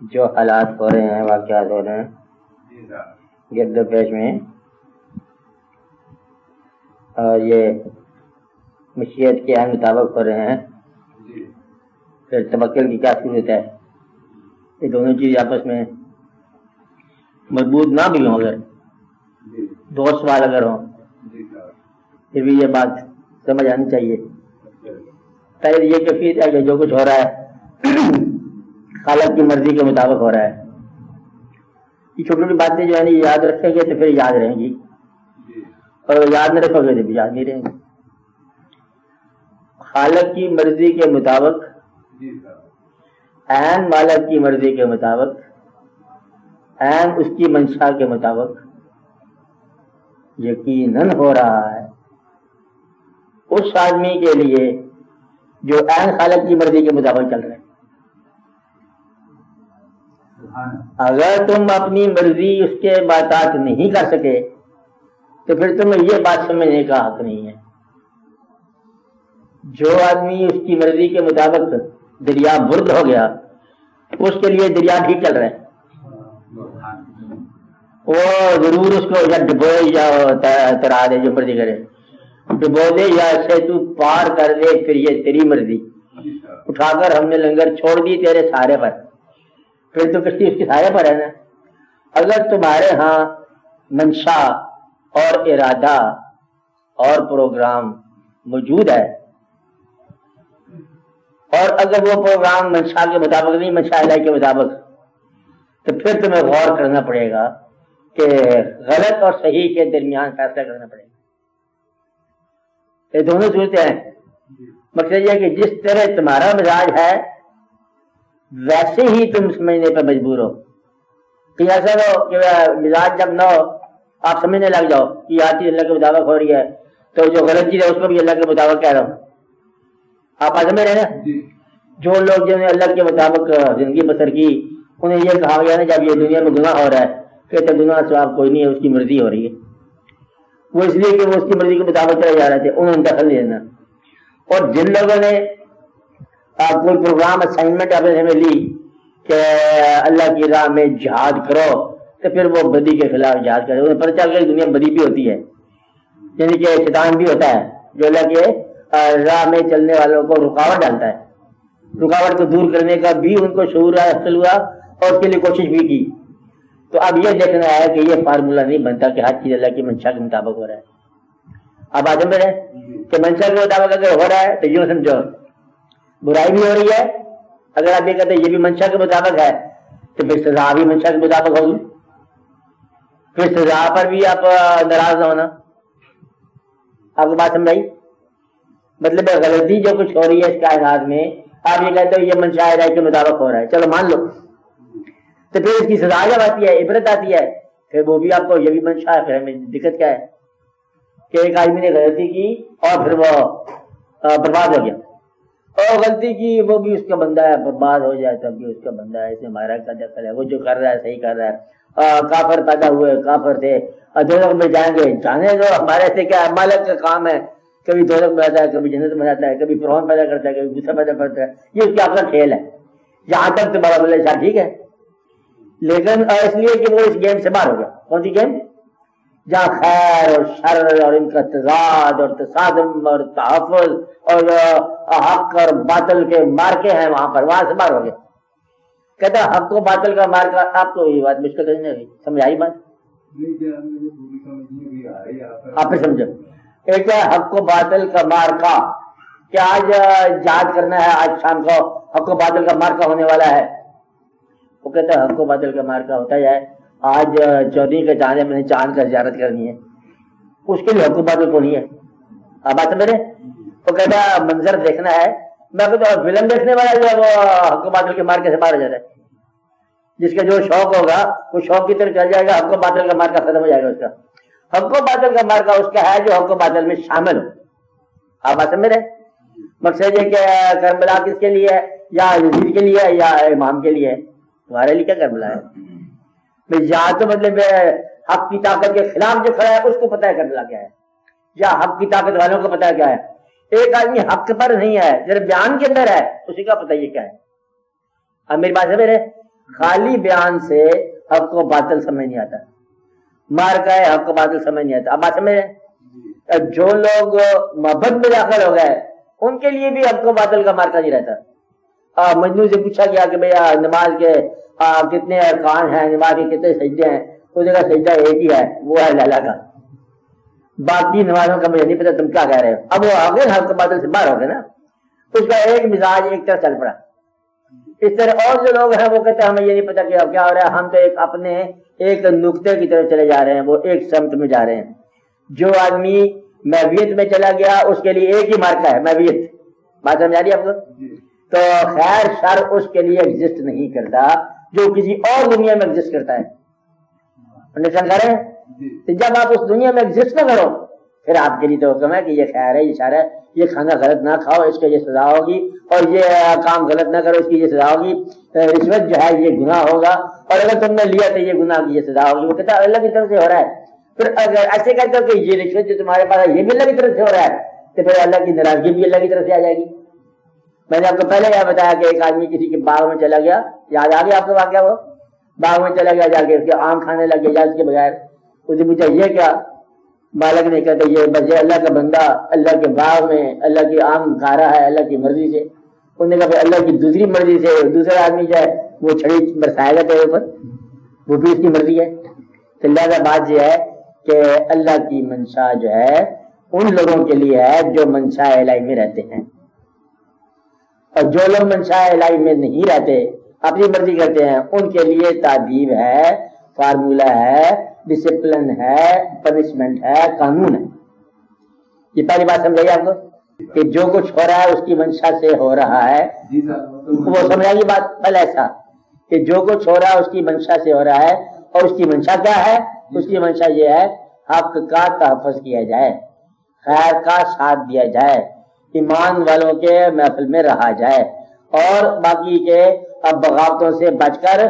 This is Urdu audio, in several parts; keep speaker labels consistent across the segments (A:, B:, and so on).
A: جو حالات ہو رہے ہیں، واقعات ہو رہے ہیں گرد و پیش میں، اور یہ مشیت کے مطابق ہو رہے ہیں، پھر توکل کی کیا صورت ہے؟ یہ دونوں چیز آپس میں مربوط نہ بھی ہوں، اگر دو سوال اگر ہوں پھر بھی یہ بات سمجھ آنی چاہیے۔ پہلے یہ کیفیت ہے کہ جو کچھ ہو رہا ہے خالق کی مرضی کے مطابق ہو رہا ہے۔ یہ چھوٹی چھوٹی باتیں جو ہے نا یاد رکھیں گے تو پھر یاد رہیں گی، اور یاد نہ رکھو گے تو بھی یاد نہیں رہیں گی۔ خالق کی مرضی کے مطابق، عین مالک کی مرضی کے مطابق، عین اس کی منشا کے مطابق یقیناً ہو رہا ہے اس آدمی کے لیے جو عین خالق کی مرضی کے مطابق چل رہے ہیں۔ اگر تم اپنی مرضی اس کے باتات نہیں کر سکے تو پھر تمہیں یہ بات سمجھنے کا حق نہیں ہے۔ جو آدمی اس کی مرضی کے مطابق دریا برد ہو گیا، اس کے لیے دریا ٹھیک چل رہا ہے، وہ ضرور اس کو یا ڈبوئے یا ترا دے، جو مرضی کرے، ڈبو دے یا اسے تو پار کر دے، پھر یہ تیری مرضی۔ اٹھا کر ہم نے لنگر چھوڑ دی تیرے سہارے پر، پھر تو کشتی اس کے سہارے پر ہے نا۔ اگر تمہارے ہاں منشا اور ارادہ اور پروگرام موجود ہے، اور اگر وہ پروگرام منشا کے مطابق نہیں، منشا الہی کے مطابق، تو پھر تمہیں غور کرنا پڑے گا کہ غلط اور صحیح کے درمیان فیصلہ کرنا پڑے گا۔ یہ دونوں صورتیں ہیں۔ مقصد یہ کہ جس طرح تمہارا مزاج ہے ویسے ہی تم سمجھنے پہ مجبور ہو۔ کہ ایسا ہو کہ مزاج جب نہ ہو آپ سمجھنے لگ جاؤ کہ یہ چیز اللہ کے مطابق ہو رہی ہے، تو جو غلط چیز ہے اس کو بھی اللہ کے مطابق کہہ رہا ہوں۔ آپ آج میں رہے نا، جو لوگ جنہوں نے اللہ کے مطابق زندگی بسر کی، انہیں یہ کہا گیا نا جب یہ دنیا میں گناہ ہو رہا ہے، کہتے گناہ ثواب کوئی نہیں ہے، اس کی مرضی ہو رہی ہے۔ وہ اس لیے کہ وہ اس کی مرضی کے مطابق چلے جا رہے تھے، انہوں نے دخل نہیں دینا۔ اور جن لوگوں نے کوئی پروگرام اسائنمنٹ اپنے میں لی کہ اللہ کی راہ میں جہاد کرو، تو پھر وہ بدی کے خلاف جہاد کرے۔ انہیں پتہ چل گیا کہ دنیا میں بدی بھی ہوتی ہے، یعنی کہ شیطان بھی ہوتا ہے جو اللہ کے راہ میں چلنے والوں کو رکاوٹ ڈالتا ہے۔ رکاوٹ کو دور کرنے کا بھی ان کو شعور حاصل ہوا اور اس کے لیے کوشش بھی کی۔ تو اب یہ دیکھنا ہے کہ یہ فارمولہ نہیں بنتا کہ ہر چیز اللہ کی منشا کے مطابق ہو رہا ہے۔ اب آج میں رہے کہ منشا کے مطابق اگر ہو رہا ہے تو یوں سمجھو برائی بھی ہو رہی ہے۔ اگر آپ یہ کہتے ہیں یہ بھی منشا کے مطابق ہے تو پھر سزا بھی منشا کے مطابق ہوگی، پھر سزا پر بھی آپ ناراض نہ ہونا۔ آپ کو بات سمجھائی؟ مطلب غلطی جو کچھ ہو رہی ہے اس کائنات میں، آپ یہ کہتے ہو یہ منشا الہی کے مطابق ہو رہا ہے، چلو مان لو، تو پھر اس کی سزا جب آتی ہے، عبرت آتی ہے، پھر وہ بھی آپ کو یہ بھی منشا ہے، پھر ہمیں دقت کیا ہے کہ ایک آدمی نے غلطی کی اور پھر وہ برباد ہو گیا، اور غلطی کی وہ بھی اس کا بندہ ہے، برباد ہو جائے تب بھی اس کا بندہ ہے، اس میں ہمارا کیا دخل ہے؟ وہ جو کر رہا ہے صحیح کر رہا ہے۔ کافر پیدا ہوئے، کافر تھے، دوزخ میں جائیں گے، جانے دو، ہمارے سے کیا ہے؟ مالک کا کام ہے، کبھی دوزخ میں جاتا ہے، کبھی جنت میں جاتا ہے، کبھی فرعون پیدا کرتا ہے، کبھی غصہ پیدا کرتا ہے، یہ اس کا اپنا کھیل ہے۔ جہاں تک تمہارا بولے شاہ ٹھیک ہے، لیکن اس لیے کہ وہ اس گیم سے باہر ہو گیا۔ کون سی گیم؟ جہاں خیر اور شر اور ان کا تضاد اور تصادم اور تحفظ اور حق اور باطل کے مارکے ہیں، وہاں سے باہر ہو گیا۔ کہتا ہے حق و باطل کا مارکا، آپ کو یہ بات مشکل نہیں ہوگی، سمجھائی بات؟ آپ پھر سمجھو، ایک ہے حق و باطل کا مارکا کہ آج جہاد کرنا ہے، آج شام کو حق و باطل کا مارکا ہونے والا ہے۔ وہ کہتا ہے حق و باطل کا مارکا ہوتا ہے آج چودھری کے چاند میں نے چاند کا زیارت کرنی ہے، اس کے لیے حق و باطل کو نہیں ہے۔ آپ بات سمجھ رہے؟ وہ کہتا ہے منظر دیکھنا ہے، میں کہتا ہوں فلم دیکھنے والا جو ہے وہ حق و باطل کے مارکے سے باہر ہو جاتا ہے۔ جس کا جو شوق ہوگا وہ شوق کی طرف چل جائے گا، حق و باطل کا مارکا ختم ہو جائے گا اس کا۔ حق و باطل کا مارکا اس کا ہے جو حق و باطل میں شامل ہو۔ آپ بات سمجھ رہے؟ مقصد یہ کہ کربلا کس کے لیے ہے؟ یا یزید کے لیے ہے یا امام کے لیے ہے؟ تمہارے لیے کیا کربلا ہے؟ یا تو مطلب حق کی طاقت کے خلاف جو کھڑا ہے اس کو پتہ ہے کربلا کیا ہے، یا حق کی طاقت والوں کو پتہ ہے کیا ہے۔ ایک آدمی حق پر نہیں ہے، جب بیان کے اندر ہے، اسی کا پتہ یہ کیا ہے۔ اب میری بات سمجھ رہے؟ خالی بیان سے حق کو باطل سمجھ نہیں آتا، مار کا ہے حق کو باطل سمجھ نہیں آتا. اب بات سمجھ رہے؟ جو لوگ محبت میں داخل ہو گئے ان کے لیے بھی حق کو باطل کا مارکا نہیں رہتا. مجنون سے پوچھا گیا کہ بھیا نماز کے کتنے ارکان ہیں، نماز کے کتنے سجدے ہیں؟ اس جگہ سجدہ ایک ہی ہے، وہ ہے لالا کا، باقی نمازوں کا مجھے نہیں پتا تم کیا کہہ رہے ہو. اب وہ آگے حق کو باطل سے باہر ہو گئے نا، اس کا ایک مزاج ایک طرف چل پڑا. اس طرح اور جو لوگ ہیں وہ کہتے ہیں ہمیں یہ نہیں پتا کہ اب کیا ہو رہا ہے، ہم تو اپنے ایک نقطے کی طرف چلے جا رہے ہیں، وہ ایک سمت میں جا رہے ہیں. جو آدمی محویت میں چلا گیا اس کے لیے ایک ہی مارکا ہے، محویت. بات سمجھ آ رہی ہے آپ کو؟ تو خیر شر اس کے لیے ایگزسٹ نہیں کرتا جو کسی اور دنیا میں ایگزسٹ کرتا ہے. انڈرسٹینڈ کر رہے ہیں؟ جب آپ اس دنیا میں ایگزسٹ نہ کرو پھر آپ کے لیے تو حکم ہے کہ یہ خیر ہے، یہ شر ہے، یہ کھانا غلط نہ کھاؤ اس کا یہ سزا ہوگی، اور یہ کام غلط نہ کرو اس کی یہ سزا ہوگی، رشوت جو ہے یہ گناہ ہوگا، اور اگر تم نے لیا تو یہ گناہ کی یہ سزا ہوگی. وہ کہتا ہے اللہ کی طرف سے ہو رہا ہے. پھر اگر ایسے کہتے ہو کہ یہ رشوت جو تمہارے پاس ہے یہ بھی اللہ کی طرف سے ہو رہا ہے تو پھر اللہ کی ناراضگی بھی اللہ کی طرف سے آ جائے گی. میں نے آپ کو پہلے یہ بتایا کہ ایک آدمی کسی کے باغ میں چلا گیا، یاد آ گیا آپ کو واقعہ؟ وہ باغ میں چلا گیا، جا کے اس کے آم کھانے لگ گیا اس کے بغیر. اس نے پوچھا یہ کیا؟ مالک نے کہتے یہ بس اللہ کا بندہ اللہ کے باغ میں اللہ کی آم کھا رہا ہے اللہ کی مرضی سے. انہوں نے کہا اللہ کی دوسری مرضی سے دوسرا آدمی جو ہے وہ چھڑی برسائے گا تیرے اوپر، وہ بھی اس کی مرضی ہے. تو لہٰذا بات یہ ہے کہ اللہ کی منشا جو ہے ان لوگوں کے لیے ہے جو منشا الہی میں رہتے ہیں، اور جو لوگ منشا الہی میں نہیں رہتے اپنی مرضی کرتے ہیں ان کے لیے تعذیب ہے، فارمولہ ہے، ڈسپلن ہے، پنشمنٹ ہے، قانون ہے. یہ پہلی بات سمجھائیے آپ کو کہ جو کچھ ہو رہا ہے اس کی منشا سے ہو رہا ہے. وہ سمجھائیے بات پہلے ایسا کہ جو کچھ ہو رہا ہے اس کی منشا سے ہو رہا ہے، اور اس کی منشا کیا ہے؟ اس کی منشا یہ ہے حق کا تحفظ کیا جائے، خیر کا ساتھ دیا جائے، ایمان والوں کے محفل میں رہا جائے، اور باقی کے بغاوتوں سے بچ کر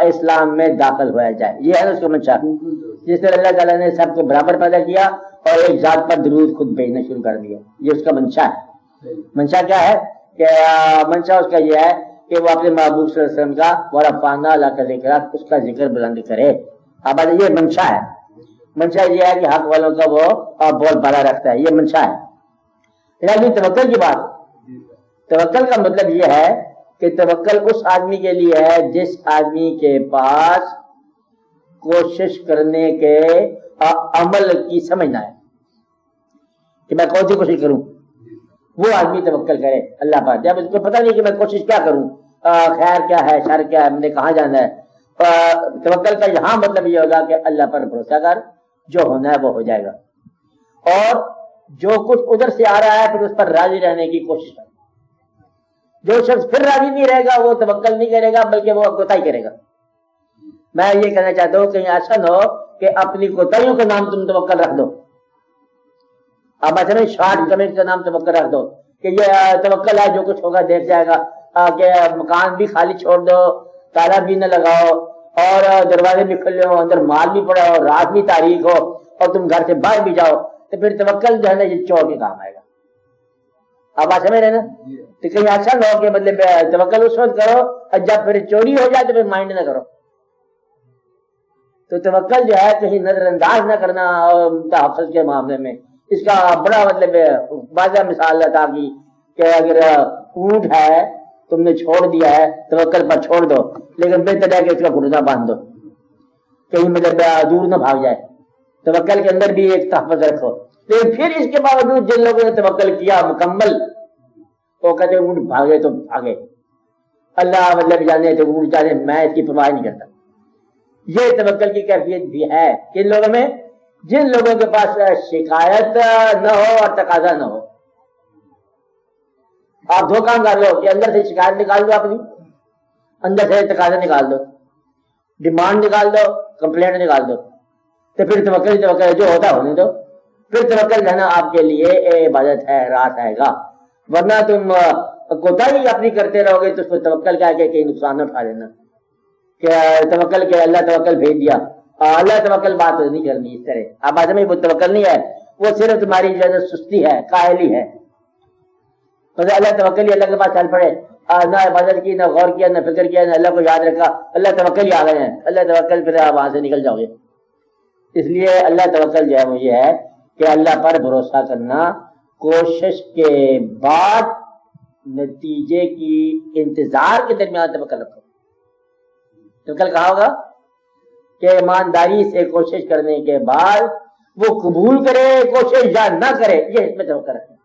A: اسلام میں داخل ہوا جائے. یہ ہے اس کا منشا. جس طرح اللہ تعالیٰ نے سب کو برابر پیدا کیا اور ایک ذات پر درود خود بھیجنا شروع کر دیا، یہ اس کا منشا ہے. منشا کیا ہے کہ منشا اس کا یہ ہے کہ وہ اپنے محبوب صلی اللہ علیہ وسلم کا ورفعنا لک ذکرک اس کا ذکر بلند کرے. اب یہ منشا ہے. منشا یہ ہے کہ حق والوں کا وہ بول بالا رکھتا ہے، یہ منشا ہے. لیکن توکل کی بات، توکل کا مطلب یہ ہے کہ توکل اس آدمی کے لیے ہے جس آدمی کے پاس کوشش کرنے کے عمل کی سمجھنا ہے کہ میں کون سی کوشش کروں. وہ آدمی توکل کرے اللہ پر. جب اس کو پتہ نہیں کہ میں کوشش کیا کروں، خیر کیا ہے شر کیا ہے، میں نے کہاں جانا ہے، توکل کا یہاں مطلب یہ ہوگا کہ اللہ پر بھروسہ کر، جو ہونا ہے وہ ہو جائے گا، اور جو کچھ ادھر سے آ رہا ہے پھر اس پر راضی رہنے کی کوشش کر. جو شخص پھر راضی نہیں رہے گا وہ توکل نہیں کرے گا بلکہ وہ کوتاہی کرے گا. میں یہ کہنا چاہتا ہوں کہ ایسا نہ ہو کہ اپنی کوتاہیوں کا نام تم توکل رکھ دو. اب اچھا شارٹ کمنٹ کا نام توکل رکھ دو کہ یہ توکل ہے جو کچھ ہوگا دیکھ جائے گا، کہ مکان بھی خالی چھوڑ دو، تالا بھی نہ لگاؤ، اور دروازے بھی کھلے ہو، اندر مال بھی پڑا ہو، رات بھی تاریخ ہو، اور تم گھر سے باہر بھی جاؤ، تو پھر توکل جو ہے نا یہ چور کے کام آئے گا. آپ بات سمجھ رہے نا؟ تو کہیں ایسا نہ ہو کہ مطلب توکل اس وقت کرو اور جب پھر چوری ہو جائے تو پھر مائنڈ نہ کرو. تو توکل جو ہے کہیں نظر انداز نہ کرنا تحفظ کے معاملے میں. اس کا بڑا مطلب واضح مثال عطا کی کہ اگر اونٹ ہے تم نے چھوڑ دیا ہے توکل پر چھوڑ دو، لیکن بہتر ہے کہ اس کا گھٹنا باندھ دو کہیں مطلب دور نہ بھاگ جائے. توکل کے اندر بھی ایک تحفظ رکھو. لیکن پھر اس کے باوجود جن لوگوں نے توکل کیا مکمل وہ کہتے ہیں اونٹ بھاگے تو بھاگے، اللہ مطلب جانے تو اونٹ جانے، میں اس کی پرواہ نہیں کرتا. یہ توکل کی کیفیت بھی ہے کن لوگوں میں؟ جن لوگوں کے پاس شکایت نہ ہو اور تقاضا نہ ہو. آپ دو کام کر لو کہ اندر سے شکایت نکال دو، اپنی اندر سے تقاضا نکال دو، ڈیمانڈ نکال دو، کمپلینٹ نکال دو، تو پھر توکل جو ہوتا ہونے دو. پھر توکل رہنا آپ کے لیے عبادت ہے، راحت آئے گا. ورنہ تم کوتاہی اپنی کرتے رہو گے تو اس کو توکل کہہ کے کہیں نقصان نہ اٹھا لینا کہ توکل کے اللہ توکل بھیج دیا. اللہ توکل بات نہیں کرنی اس طرح. اب آدمی وہ توکل نہیں ہے، وہ صرف تمہاری جو سستی ہے، کاہلی ہے. اللہ توکل اللہ کے پاس چل پڑے نہ عبادت کی، نہ غور کیا، نہ فکر کیا، نہ اللہ کو یاد رکھا، اللہ توکل ہی آ گئے ہیں، اللہ توکل، پھر آپ وہاں سے نکل جاؤ گے۔ اس لیے اللہ توکل جو ہے وہ یہ ہے کہ اللہ پر بھروسہ کرنا، کوشش کے بعد نتیجے کی انتظار کے درمیان توکل رکھو۔ توکل کہا ہوگا کہ ایمانداری سے کوشش کرنے کے بعد وہ قبول کرے کوشش یا نہ کرے، یہ اس میں توکل رکھنا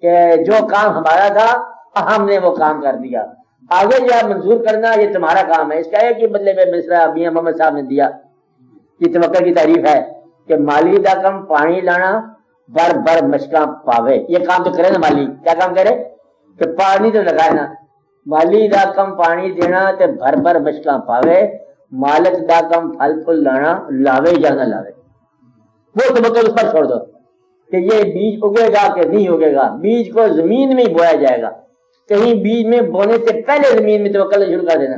A: کہ جو کام ہمارا تھا ہم نے وہ کام کر دیا، آگے جو منظور کرنا یہ تمہارا کام ہے۔ اس کا ایک ہی بدلے میں مصرع میاں محمد صاحب نے دیا، یہ توکل کی تعریف ہے کہ مالی دا کم پانی لانا بر بر مشکاں پاوے۔ یہ کام تو کرے نا مالی، کیا کام کرے کہ پانی تو لگائے نا، مالی دا کم پانی دینا تے بھر بھر مشکاں پاوے، مالک دا کم پھل پھل لانا لاوے یا نہ لاوے۔ وہ توکل اس پر چھوڑ دو کہ یہ بیج اگے گا کہ نہیں اگے گا، بیج کو زمین میں ہی بویا جائے گا۔ کہیں بیج میں بونے سے پہلے زمین میں توکل شروع کر دینا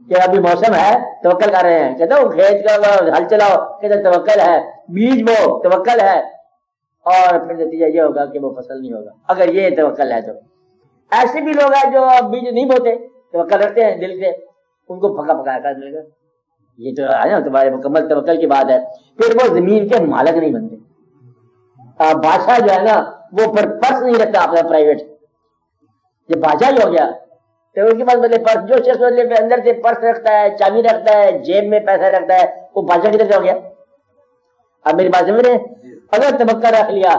A: کہ ابھی موسم ہے توکل کر رہے ہیں، کہتے ہو کھیت کا ہل چلاؤ، کہتے توکل ہے، بیج بو توکل ہے، اور پھر نتیجہ یہ ہوگا کہ وہ فصل نہیں ہوگا اگر یہ توکل ہے۔ تو ایسے بھی لوگ ہیں جو بیج نہیں بوتے، توکل رکھتے ہیں دل سے، ان کو پکا پکایا کر دے گا، یہ تو ہے نا تمہارے مکمل توکل کی بات ہے۔ پھر وہ زمین کے مالک نہیں بنتے۔ بادشاہ جو ہے نا وہ پھر پرس نہیں رکھتا اپنا پرائیویٹ، یہ بادشاہ ہی ہو گیا تو ان کے پاس بدلے پرس، جو شخص بدلے اندر سے پرس رکھتا ہے، چابی رکھتا ہے، جیب میں پیسہ رکھتا ہے، وہ بادشاہ کدھر سے ہو گیا؟ اب میری بات سمجھ رہے ہیں؟ اگر توکل رکھ لیا،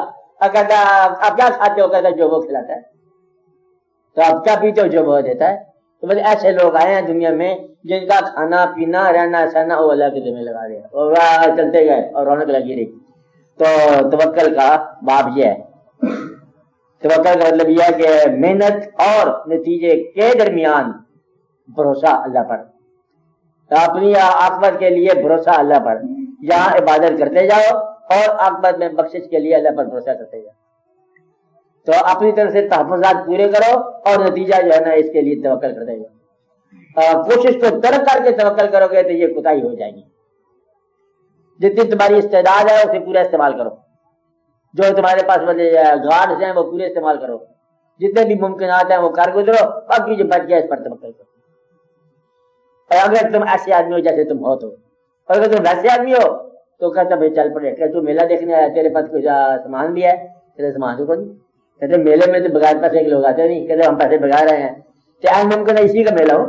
A: کہتا آپ کیا کھاتے ہو، کہتا جو وہ کھلاتا ہے، تو آپ کیا پیتے ہو، جو وہ دیتا ہے۔ تو بس ایسے لوگ آئے ہیں دنیا میں جن کا کھانا پینا رہنا سہنا وہ اللہ کے ذمہ لگا دیا اور چلتے گئے اور رونق لگی رہی۔ تو توکل کا باب یہ ہے، توکل کا مطلب یہ ہے کہ محنت اور نتیجے کے درمیان بھروسہ اللہ پر، اپنی عاقبت کے لیے بھروسہ اللہ پر، یہاں عبادت کرتے جاؤ اور عاقبت میں بخشش کے لیے اللہ پر بھروسہ کرتے جاؤ۔ تو اپنی طرف سے تحفظات پورے کرو اور نتیجہ جو ہے نا اس کے لیے توکل کرتے جاؤ۔ کوشش کو ترک کر کے توکل کرو گے تو یہ کوتاہی ہو جائے گی۔ جتنی تمہاری استعداد ہے اسے پورا استعمال کرو، جو تمہارے پاس گارڈز ہیں وہ پورے استعمال کرو، جتنے بھی ممکنات ہیں وہ کر گزرو، باقی جو بچ گیا اس پر توکل کرو۔ اور اگر تم ایسے آدمی ہو جیسے تم ہو تو، اور اگر تم ویسے آدمی ہو تو کہتا بھائی چل پڑے کہ تو میلہ دیکھنے آیا، تیرے پاس کچھ سامان بھی ہے، تیرے سامان تو نہیں، کہتے میلے میں تو بغیر پیسے کے لوگ آتے نہیں، کہتے ہم پیسے بگا رہے ہیں، چاہے ممکن ہے اسی کا میلہ ہو،